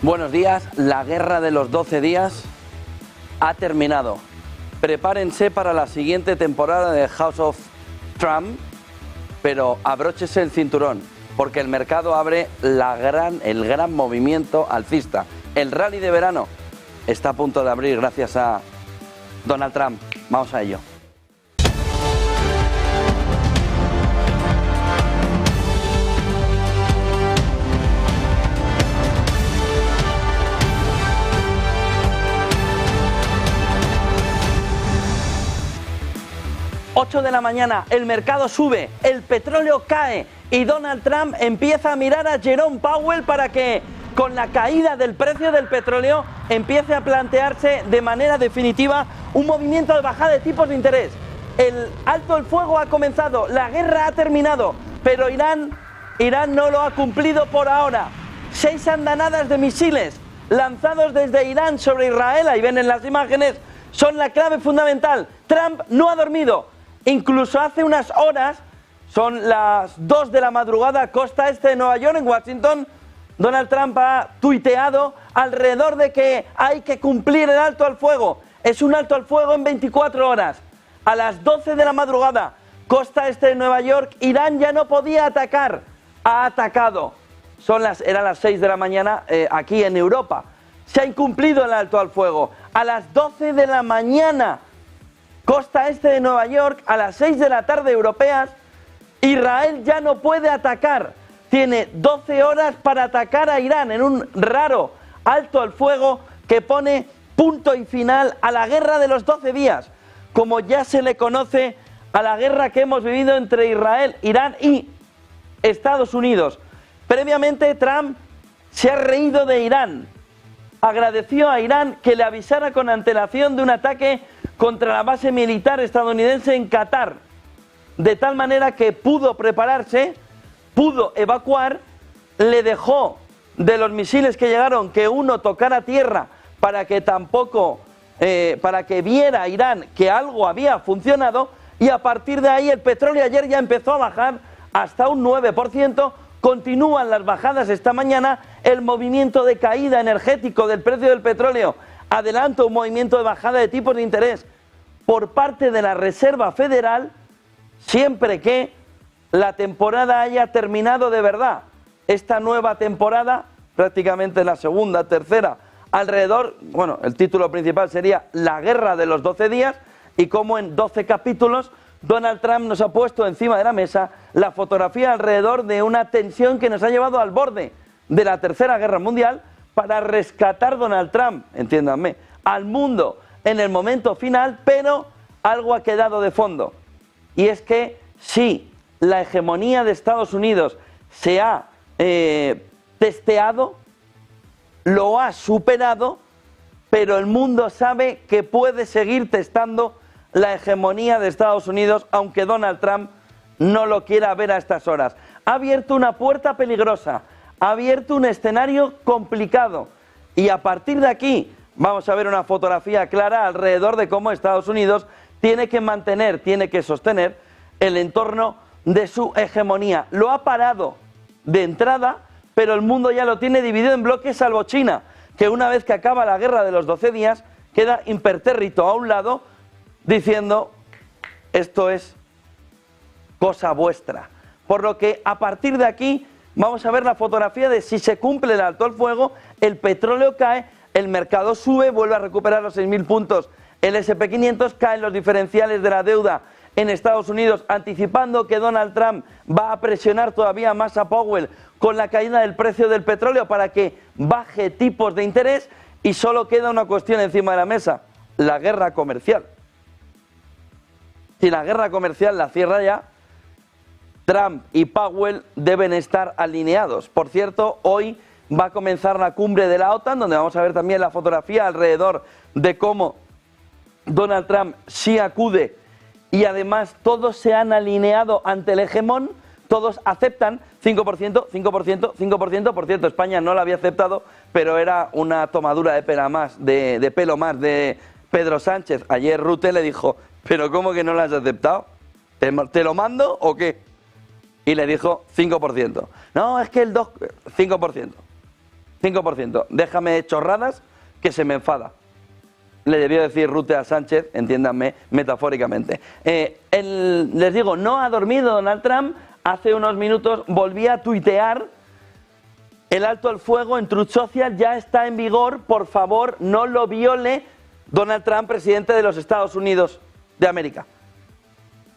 Buenos días, la guerra de los 12 días ha terminado. Prepárense para la siguiente temporada de House of Trump, pero abróchese el cinturón, porque el mercado abre el gran movimiento alcista. El rally de verano está a punto de abrir gracias a Donald Trump. Vamos a ello. ...8 de la mañana, el mercado sube, el petróleo cae y Donald Trump empieza a mirar a Jerome Powell para que, con la caída del precio del petróleo, empiece a plantearse de manera definitiva un movimiento de bajada de tipos de interés. El alto el fuego ha comenzado, la guerra ha terminado, pero Irán no lo ha cumplido por ahora. 6 andanadas de misiles lanzados desde Irán sobre Israel, ahí ven en las imágenes, son la clave fundamental. Trump no ha dormido. Incluso hace unas horas, son las 2 de la madrugada, costa este de Nueva York, en Washington, Donald Trump ha tuiteado alrededor de que hay que cumplir el alto al fuego. Es un alto al fuego en 24 horas. A las 12 de la madrugada, costa este de Nueva York, Irán ya no podía atacar. Ha atacado. Eran las 6 de la mañana aquí en Europa. Se ha incumplido el alto al fuego. A las 12 de la mañana, costa este de Nueva York, a las 6 de la tarde europeas, Israel ya no puede atacar. Tiene 12 horas para atacar a Irán en un raro alto al fuego que pone punto y final a la guerra de los 12 días, como ya se le conoce a la guerra que hemos vivido entre Israel, Irán y Estados Unidos. Previamente, Trump se ha reído de Irán. Agradeció a Irán que le avisara con antelación de un ataque contra la base militar estadounidense en Qatar, de tal manera que pudo prepararse, pudo evacuar, le dejó de los misiles que llegaron que uno tocara tierra para que para que viera Irán que algo había funcionado, y a partir de ahí el petróleo ayer ya empezó a bajar hasta un 9%, continúan las bajadas esta mañana, el movimiento de caída energético del precio del petróleo adelanta un movimiento de bajada de tipos de interés por parte de la Reserva Federal, siempre que la temporada haya terminado de verdad. Esta nueva temporada, prácticamente la segunda, tercera, el título principal sería La Guerra de los 12 días, y como en 12 capítulos Donald Trump nos ha puesto encima de la mesa la fotografía alrededor de una tensión que nos ha llevado al borde de la Tercera Guerra Mundial para rescatar Donald Trump, entiéndanme, al mundo en el momento final, pero algo ha quedado de fondo. Y es que sí, la hegemonía de Estados Unidos se ha testeado, lo ha superado, pero el mundo sabe que puede seguir testando la hegemonía de Estados Unidos, aunque Donald Trump no lo quiera ver a estas horas. Ha abierto una puerta peligrosa, ha abierto un escenario complicado, y a partir de aquí vamos a ver una fotografía clara alrededor de cómo Estados Unidos tiene que mantener, tiene que sostener el entorno de su hegemonía. Lo ha parado de entrada, pero el mundo ya lo tiene dividido en bloques, salvo China, que una vez que acaba la guerra de los 12 días, queda impertérrito a un lado, diciendo, esto es cosa vuestra. Por lo que a partir de aquí vamos a ver la fotografía de si se cumple el alto al fuego, el petróleo cae, el mercado sube, vuelve a recuperar los 6.000 puntos, el S&P 500, caen los diferenciales de la deuda en Estados Unidos, anticipando que Donald Trump va a presionar todavía más a Powell con la caída del precio del petróleo para que baje tipos de interés, y solo queda una cuestión encima de la mesa, la guerra comercial. Si la guerra comercial la cierra ya, Trump y Powell deben estar alineados. Por cierto, hoy va a comenzar la cumbre de la OTAN, donde vamos a ver también la fotografía alrededor de cómo Donald Trump sí acude, y además todos se han alineado ante el hegemón, todos aceptan 5%, 5%, 5%, por cierto, España no lo había aceptado, pero era una tomadura de pelo más de Pedro Sánchez. Ayer Rutte le dijo, ¿pero cómo que no lo has aceptado? ¿Te lo mando o qué? Y le dijo 5%. No, es que el 5%. 5%. Déjame chorradas que se me enfada. Le debió decir Rute a Sánchez, entiéndanme metafóricamente. Les digo, no ha dormido Donald Trump. Hace unos minutos volvía a tuitear: el alto al fuego en Truth Social ya está en vigor, por favor no lo viole Donald Trump, presidente de los Estados Unidos de América.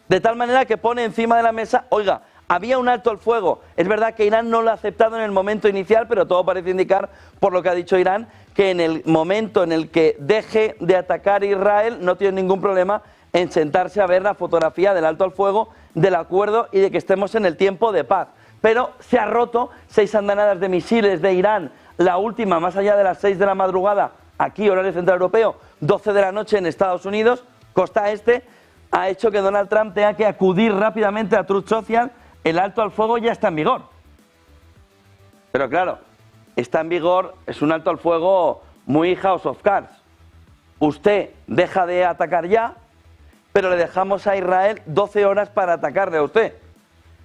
De tal manera que pone encima de la mesa, oiga, había un alto al fuego. Es verdad que Irán no lo ha aceptado en el momento inicial, pero todo parece indicar, por lo que ha dicho Irán, que en el momento en el que deje de atacar a Israel no tiene ningún problema en sentarse a ver la fotografía del alto al fuego, del acuerdo y de que estemos en el tiempo de paz. Pero se ha roto 6 andanadas de misiles de Irán, la última más allá de las 6 de la madrugada, aquí horario central europeo, 12 de la noche en Estados Unidos, costa este, ha hecho que Donald Trump tenga que acudir rápidamente a Truth Social. El alto al fuego ya está en vigor. Pero claro, está en vigor, es un alto al fuego muy House of Cards. Usted deja de atacar ya, pero le dejamos a Israel 12 horas para atacarle a usted.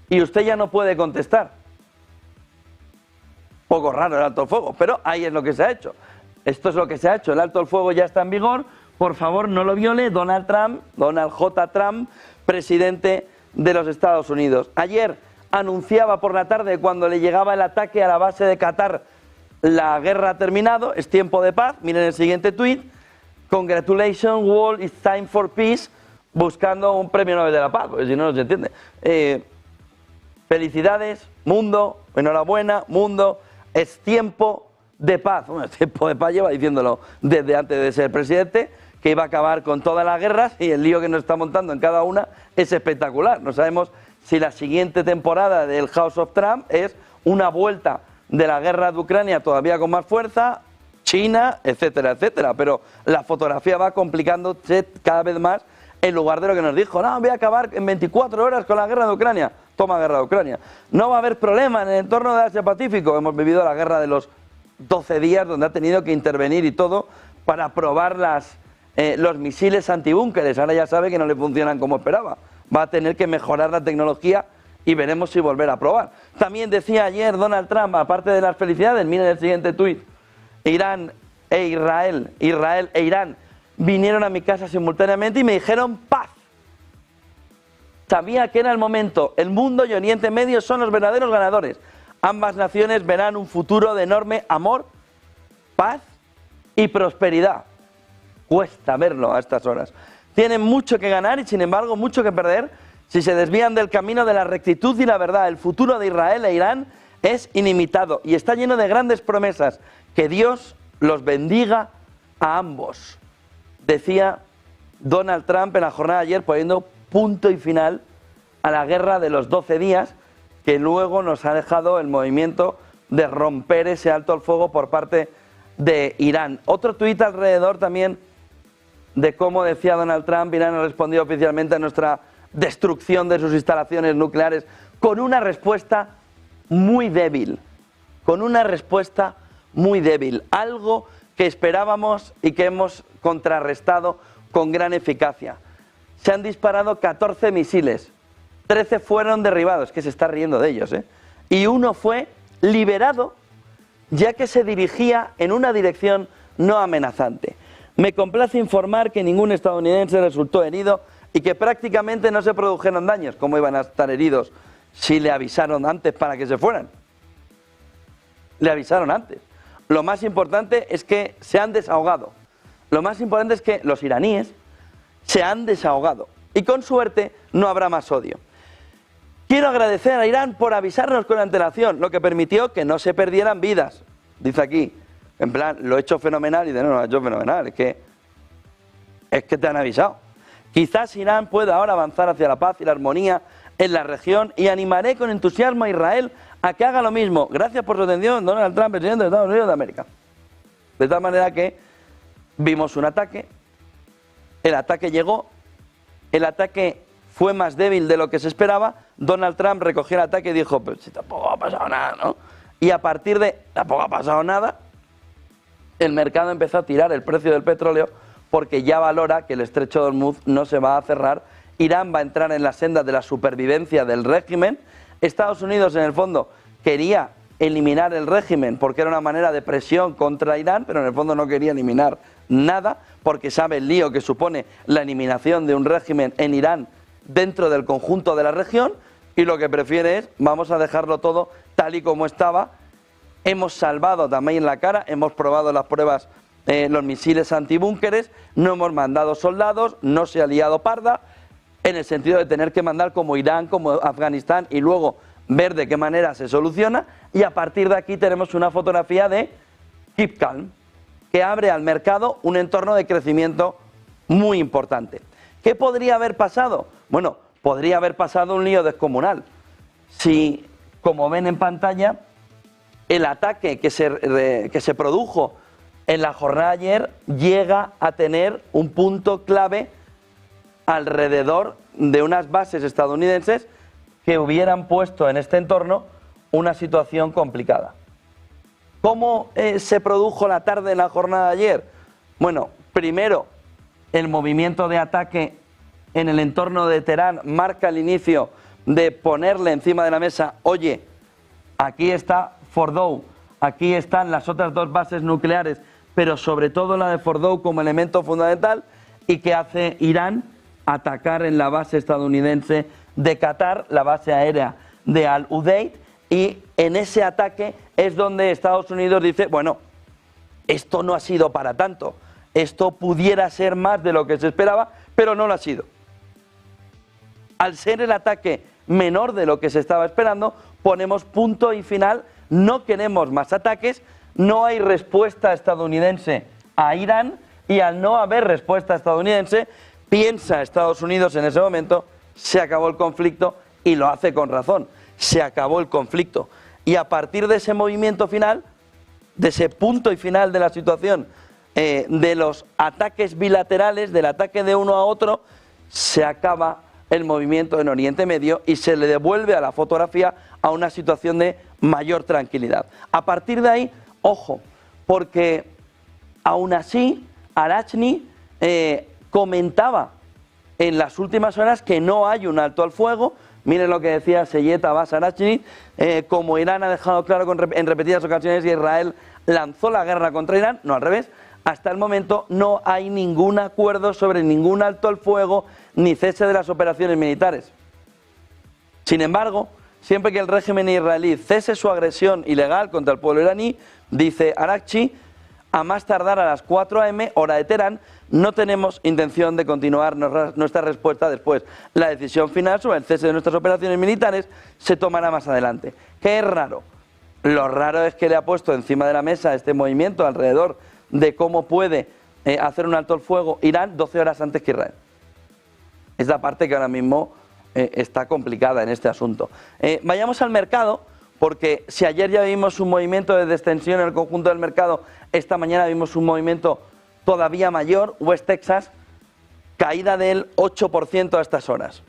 Y usted ya no puede contestar. Poco raro el alto al fuego, pero ahí es lo que se ha hecho. Esto es lo que se ha hecho, el alto al fuego ya está en vigor. Por favor, no lo viole Donald Trump, Donald J. Trump, presidente de los Estados Unidos. Ayer anunciaba por la tarde, cuando le llegaba el ataque a la base de Qatar, la guerra ha terminado, es tiempo de paz. Miren el siguiente tuit: congratulations world, it's time for peace, buscando un premio Nobel de la Paz, porque si no, no se entiende. Felicidades, mundo, enhorabuena, mundo, es tiempo de paz. Bueno, el tiempo de paz lleva diciéndolo desde antes de ser presidente, que iba a acabar con todas las guerras, y el lío que nos está montando en cada una es espectacular. No sabemos si la siguiente temporada del House of Trump es una vuelta de la guerra de Ucrania todavía con más fuerza, China, etcétera, etcétera. Pero la fotografía va complicándose cada vez más, en lugar de lo que nos dijo: no, voy a acabar en 24 horas con la guerra de Ucrania. Toma, guerra de Ucrania. No va a haber problema en el entorno de Asia-Pacífico. Hemos vivido la guerra de los 12 días, donde ha tenido que intervenir y todo para probar los misiles antibúnkeres. Ahora ya sabe que no le funcionan como esperaba. Va a tener que mejorar la tecnología y veremos si volver a probar. También decía ayer Donald Trump, aparte de las felicidades, miren el siguiente tuit: Irán e Israel e Irán vinieron a mi casa simultáneamente y me dijeron paz. Sabía que era el momento. El mundo y Oriente Medio son los verdaderos ganadores. Ambas naciones verán un futuro de enorme amor, paz y prosperidad. Cuesta verlo a estas horas. Tienen mucho que ganar y sin embargo mucho que perder si se desvían del camino de la rectitud y la verdad. El futuro de Israel e Irán es ilimitado y está lleno de grandes promesas. Que Dios los bendiga a ambos, decía Donald Trump en la jornada de ayer, poniendo punto y final a la guerra de los 12 días, que luego nos ha dejado el movimiento de romper ese alto al fuego por parte de Irán. Otro tuit alrededor también de cómo, decía Donald Trump, Irán ha respondido oficialmente a nuestra destrucción de sus instalaciones nucleares con una respuesta muy débil, algo que esperábamos y que hemos contrarrestado con gran eficacia. Se han disparado 14 misiles, 13 fueron derribados, que se está riendo de ellos, y uno fue liberado ya que se dirigía en una dirección no amenazante. Me complace informar que ningún estadounidense resultó herido y que prácticamente no se produjeron daños. ¿Cómo iban a estar heridos si le avisaron antes para que se fueran? Le avisaron antes. Lo más importante es que se han desahogado. Lo más importante es que los iraníes se han desahogado y con suerte no habrá más odio. Quiero agradecer a Irán por avisarnos con antelación, lo que permitió que no se perdieran vidas. Dice aquí, en plan, lo he hecho fenomenal, y dice, no, lo he hecho fenomenal, es que te han avisado. Quizás Irán pueda ahora avanzar hacia la paz y la armonía en la región, y animaré con entusiasmo a Israel a que haga lo mismo. Gracias por su atención, Donald Trump, presidente de Estados Unidos de América. De tal manera que vimos un ataque, el ataque llegó, el ataque fue más débil de lo que se esperaba. Donald Trump recogió el ataque y dijo, pues si tampoco ha pasado nada, ¿no? Y a partir de tampoco ha pasado nada, el mercado empezó a tirar el precio del petróleo porque ya valora que el estrecho de Hormuz no se va a cerrar. Irán va a entrar en la senda de la supervivencia del régimen. Estados Unidos, en el fondo, quería eliminar el régimen porque era una manera de presión contra Irán, pero en el fondo no quería eliminar nada porque sabe el lío que supone la eliminación de un régimen en Irán dentro del conjunto de la región, y lo que prefiere es vamos a dejarlo todo tal y como estaba. Hemos salvado también la cara, hemos probado las pruebas, los misiles antibúnkeres, no hemos mandado soldados, no se ha liado parda, en el sentido de tener que mandar como Irán, como Afganistán, y luego ver de qué manera se soluciona, y a partir de aquí tenemos una fotografía de Keep Calm, que abre al mercado un entorno de crecimiento muy importante. ¿Qué podría haber pasado? Bueno, podría haber pasado un lío descomunal. Si, como ven en pantalla, el ataque que se produjo en la jornada de ayer llega a tener un punto clave alrededor de unas bases estadounidenses que hubieran puesto en este entorno una situación complicada. ¿Cómo se produjo la tarde en la jornada de ayer? Bueno, primero, el movimiento de ataque en el entorno de Teherán marca el inicio de ponerle encima de la mesa, oye, aquí está Fordow, aquí están las otras dos bases nucleares, pero sobre todo la de Fordow como elemento fundamental. ¿Y qué hace Irán? Atacar en la base estadounidense de Qatar, la base aérea de Al-Udeid, y en ese ataque es donde Estados Unidos dice, bueno, esto no ha sido para tanto, esto pudiera ser más de lo que se esperaba, pero no lo ha sido. Al ser el ataque menor de lo que se estaba esperando, ponemos punto y final, no queremos más ataques, no hay respuesta estadounidense a Irán, y al no haber respuesta estadounidense, piensa Estados Unidos en ese momento, se acabó el conflicto, y lo hace con razón, se acabó el conflicto. Y a partir de ese movimiento final, de ese punto y final de la situación, de los ataques bilaterales, del ataque de uno a otro, se acaba el movimiento en Oriente Medio y se le devuelve a la fotografía a una situación de mayor tranquilidad. A partir de ahí, ojo, porque aún así Arachni comentaba en las últimas horas que no hay un alto al fuego. Miren lo que decía Seyed Abbas Arachni, como Irán ha dejado claro en repetidas ocasiones, Israel lanzó la guerra contra Irán, no al revés. Hasta el momento no hay ningún acuerdo sobre ningún alto al fuego ni cese de las operaciones militares. Sin embargo, siempre que el régimen israelí cese su agresión ilegal contra el pueblo iraní, dice Arachni, a más tardar a las 4 a.m., hora de Teherán, no tenemos intención de continuar nuestra respuesta después. La decisión final sobre el cese de nuestras operaciones militares se tomará más adelante. ¿Qué es raro? Lo raro es que le ha puesto encima de la mesa este movimiento alrededor de cómo puede hacer un alto el fuego Irán 12 horas antes que Israel. Es la parte que ahora mismo está complicada en este asunto. Vayamos al mercado, porque si ayer ya vimos un movimiento de descensión en el conjunto del mercado, esta mañana vimos un movimiento todavía mayor. West Texas, caída del 8% a estas horas.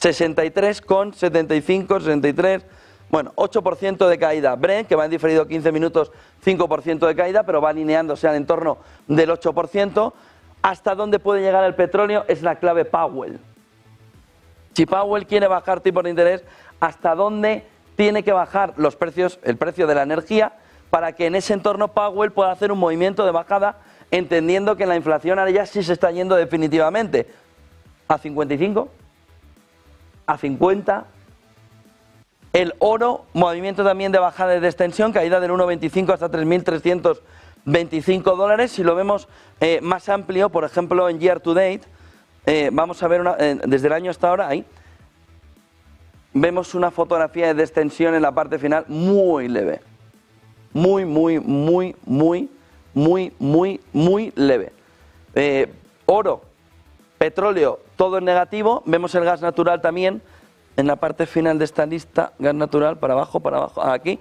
63,75, 63... Bueno, 8% de caída. Brent, que va en diferido 15 minutos, 5% de caída, pero va alineándose al entorno del 8%. ¿Hasta dónde puede llegar el petróleo? Es la clave Powell. Si Powell quiere bajar tipos de interés, ¿hasta dónde tiene que bajar los precios, el precio de la energía, para que en ese entorno Powell pueda hacer un movimiento de bajada, entendiendo que la inflación ahora ya sí se está yendo definitivamente? ¿A 55? ¿A 50? El oro, movimiento también de bajada y de extensión, caída del 1,25 hasta 3.325 dólares. Si lo vemos más amplio, por ejemplo en year to date, vamos a ver desde el año hasta ahora, ahí, vemos una fotografía de extensión en la parte final muy leve. Muy leve. Oro, petróleo, todo en negativo. Vemos el gas natural también. En la parte final de esta lista, gas natural para abajo, aquí,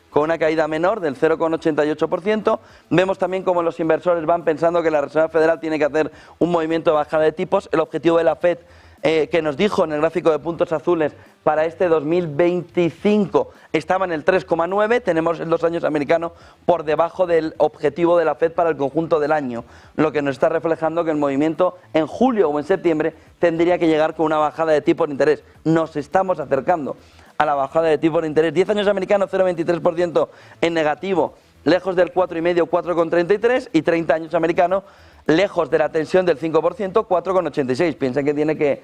con una caída menor del 0,88%. Vemos también cómo los inversores van pensando que la Reserva Federal tiene que hacer un movimiento de bajada de tipos. El objetivo de la FED, que nos dijo en el gráfico de puntos azules para este 2025, estaba en el 3,9. Tenemos el 2 años americano por debajo del objetivo de la FED para el conjunto del año, lo que nos está reflejando que el movimiento en julio o en septiembre tendría que llegar con una bajada de tipos de interés. Nos estamos acercando a la bajada de tipo de interés. 10 años americanos 0,23% en negativo, lejos del 4,5, 4,33, y 30 años americanos lejos de la tensión del 5%, 4,86. Piensen que tiene que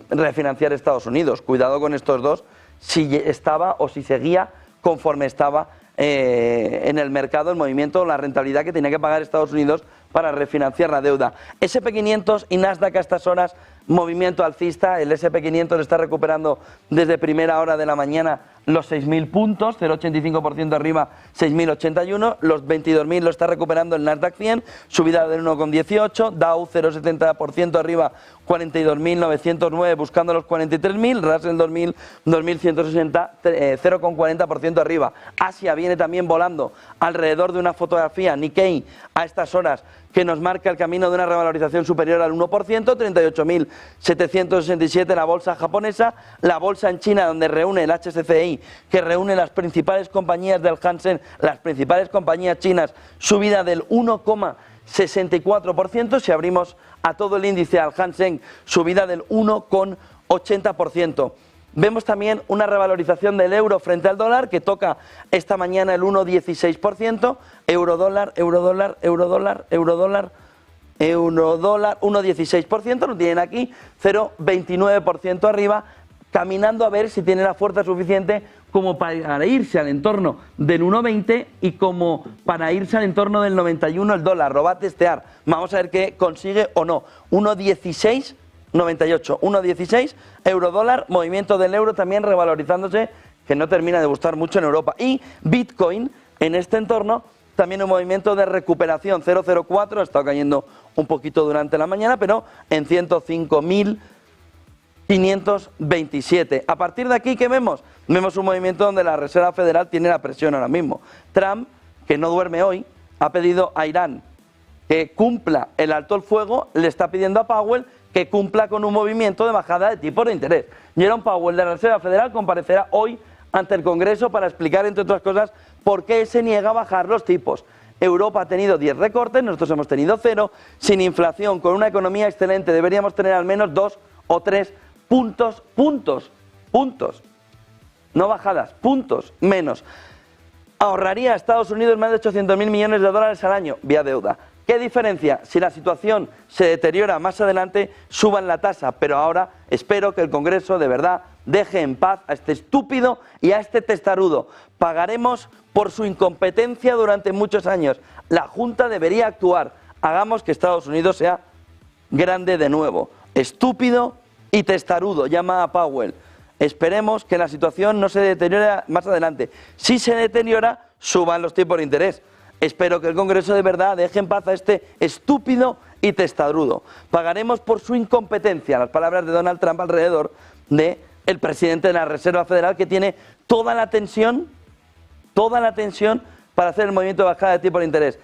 refinanciar Estados Unidos. Cuidado con estos dos, si estaba o si seguía conforme estaba en el mercado el movimiento, la rentabilidad que tenía que pagar Estados Unidos para refinanciar la deuda. S&P500 y Nasdaq a estas horas, movimiento alcista. El S&P500 está recuperando desde primera hora de la mañana los 6.000 puntos, 0,85% arriba, 6.081. Los 22.000 lo está recuperando el Nasdaq 100, subida del 1,18. Dow 0,70% arriba, 42.909, buscando los 43.000. Russell 2000, 2.160, 0,40% arriba. Asia viene también volando alrededor de una fotografía Nikkei a estas horas que nos marca el camino de una revalorización superior al 1%, 38.767 la bolsa japonesa, la bolsa en China donde reúne el HSCI, que reúne las principales compañías del Hansen, las principales compañías chinas, subida del 1,64%, si abrimos a todo el índice al Hansen, subida del 1,80%. Vemos también una revalorización del euro frente al dólar que toca esta mañana el 1,16%, euro-dólar, euro-dólar, euro-dólar, euro-dólar, euro-dólar, 1,16%, lo tienen aquí, 0,29% arriba, caminando a ver si tiene la fuerza suficiente como para irse al entorno del 1,20 y como para irse al entorno del 91 el dólar, lo va a testear, vamos a ver qué consigue o no, 1,16, 98, 1,16, euro-dólar, movimiento del euro también revalorizándose, que no termina de gustar mucho en Europa. Y Bitcoin, en este entorno, también un movimiento de recuperación, 0,04, ha estado cayendo un poquito durante la mañana, pero en 105.527. A partir de aquí, ¿qué vemos? Vemos un movimiento donde la Reserva Federal tiene la presión ahora mismo. Trump, que no duerme hoy, ha pedido a Irán que cumpla el alto el fuego, le está pidiendo a Powell que cumpla con un movimiento de bajada de tipos de interés. Jerome Powell de la Reserva Federal comparecerá hoy ante el Congreso para explicar, entre otras cosas, por qué se niega a bajar los tipos. Europa ha tenido 10 recortes, nosotros hemos tenido 0, sin inflación, con una economía excelente, deberíamos tener al menos 2 o 3 puntos, no bajadas, puntos menos. Ahorraría a Estados Unidos más de 800.000 millones de dólares al año vía deuda. ¿Qué diferencia? Si la situación se deteriora más adelante, suban la tasa, pero ahora espero que el Congreso de verdad deje en paz a este estúpido y a este testarudo. Pagaremos por su incompetencia durante muchos años. La Junta debería actuar. Hagamos que Estados Unidos sea grande de nuevo. Estúpido y testarudo, llama a Powell. Esperemos que la situación no se deteriore más adelante. Si se deteriora, suban los tipos de interés. Espero que el Congreso de verdad deje en paz a este estúpido y testarudo. Pagaremos por su incompetencia, las palabras de Donald Trump alrededor del presidente de la Reserva Federal, que tiene toda la tensión para hacer el movimiento de bajada de tipo de interés.